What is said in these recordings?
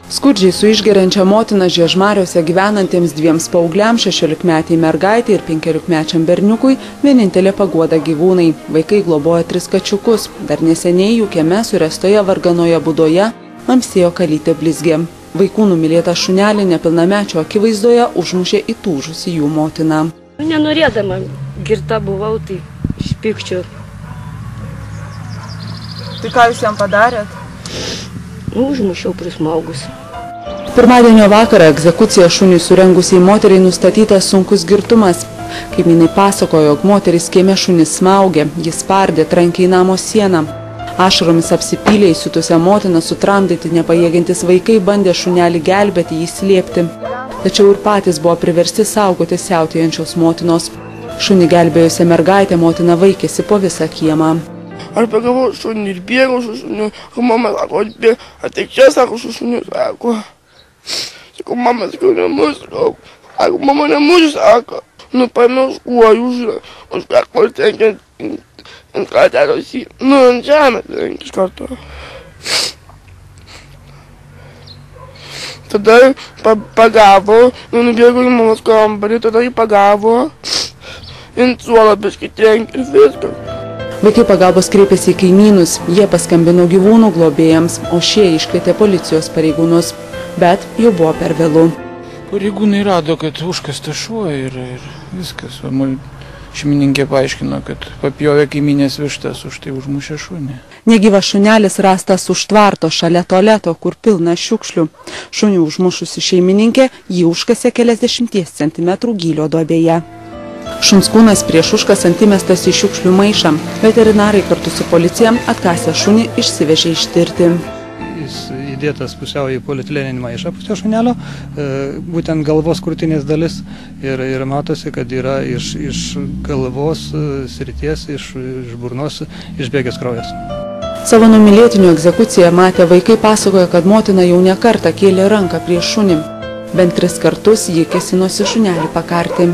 Skurdžiai su išgeriančia motina Žiežmariuose gyvenantiems 2 paaugliams, 16-metei mergaitei ir 15-mečiam berniukui, vienintelė paguoda gyvūnai. Vaikai globoja 3 kačiukus. Dar neseniai jų kieme suręstoje varganoje būdoje amsėjo kalytė blizgė. Vaikų numylėtą šunelį nepilnamečio akivaizdoje užmušė įtūžusi jų motina. Nenorėdama girta buvau, tai iš pykčio. Tai ką jūs jam padarėt? Užmušiau prismaugus. Pirmadienio vakarą egzekuciją šuniui surengusiai moteriai nustatytas sunkus girtumas. Kaimynai pasakojo, jog moteris kieme šunis smaugė, jis spardė, trankė į namo sieną. Ašaromis apsipylė įsiutusią motiną, sutramdyti nepajėgiantis vaikai bandė šunelį gelbėti, jį slėpti. Tačiau ir patys buvo priversti saugoti siautėjančios motinos. Šunį gelbėjusią mergaitę motina vaikėsi po visą kiemą. Aš pagavau šunį ir bėgau su šuniu. Mama sako, ateik čia, sako, su šuniu, sako. Sakau, mama, sakau, nemus, sakau. Sako, mama, nemus, sako. Nu, paėmiau škuoju už kaklo tenkė ant krateros į, ant žemę tenkė iš karto. Tada pagavo, nubėgau į mamos kambarį, tada jį pagavo. Ant suolą biškį tenkė ir viskas. Vaikai pagalbos kreipėsi į kaimynus, jie paskambino gyvūnų globėjams, o šie iškvietė policijos pareigūnus, bet jau buvo per vėlu. Pareigūnai rado, kad užkastas šuo ir viskas. Šeimininkė paaiškino, kad papjovė kaimynės vištas, už tai užmušė šunį. Negyvas šunelis rastas už tvarto šalia tualeto, kur pilna šiukšlių. Šunį užmušusi šeimininkė jį užkasė keliasdešimties centimetrų gylio duobėje. Šuns kūnas prieš užkasant įmestas į šiukšlių maišą. Veterinarai kartu su policija atkasę šunį išsivežė ištirti. Jis įdėtas pusiau į polietileninį maišą pusę šunelio, būtent galvos krūtinės dalis ir matosi, kad yra iš galvos srities, iš burnos išbėgęs kraujas. Savo numylėtinių egzekuciją matę vaikai pasakoja, kad motina jau ne kartą kėlė ranką prieš šunį. Bent 3 kartus ji kėsinosi šunelį pakarti.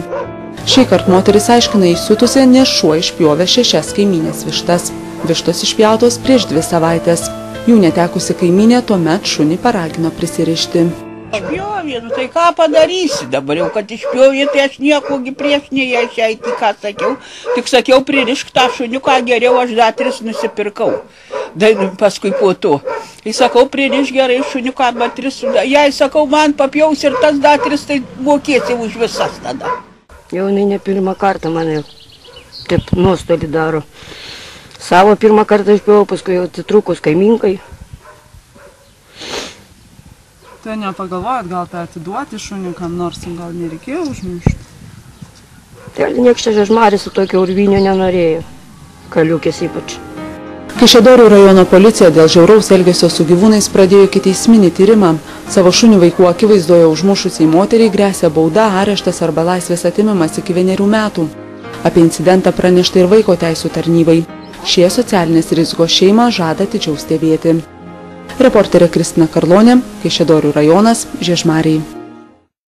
Šįkart moteris aiškina įsiutusi, nes šuo išpjovė 6 kaimynės vištas. Vištos išpjautos prieš 2 savaitės. Jų netekusi kaimynė tuomet šunį paragino prisirišti. Išpjovė, nu tai ką padarysi dabar jau, kad išpjovė, tai aš niekogi prieš neišeiti, ką sakiau. Tik sakiau, pririšk tą šuniuką, geriau aš dar 3 nusipirkau. Paskui po to. Jis sakau, pririšk gerai šuniuką, arba 3. Jei sakau, man papjaus ir tas dar 3, tai mokėsi už visas tada. Jau ne pirmą kartą mane taip nuostolį daro. Savo pirmą kartą išpjovau, paskui jau atitrūkus kaimynkai. Tai nepagalvojat, gal tai atiduoti šunį kam nors, gal nereikėjo užmušti? Tai nieks čia Žiežmariuose tokio urvinio nenorėjo, kaliukės ypač. Kaišiadorių rajono policija dėl žiauraus elgesio su gyvūnais pradėjo ikiteisminį tyrimą. Savo šunį vaikų akivaizdoje užmušusiai moteriai gresia bauda, areštas arba laisvės atėmimas iki 1 metų. Apie incidentą pranešta ir vaiko teisių tarnybai. Šie socialinės rizikos šeimą žada atidžiau stebėti. Reporterė Kristina Karlonė, Kaišiadorių rajonas, Žiežmariai.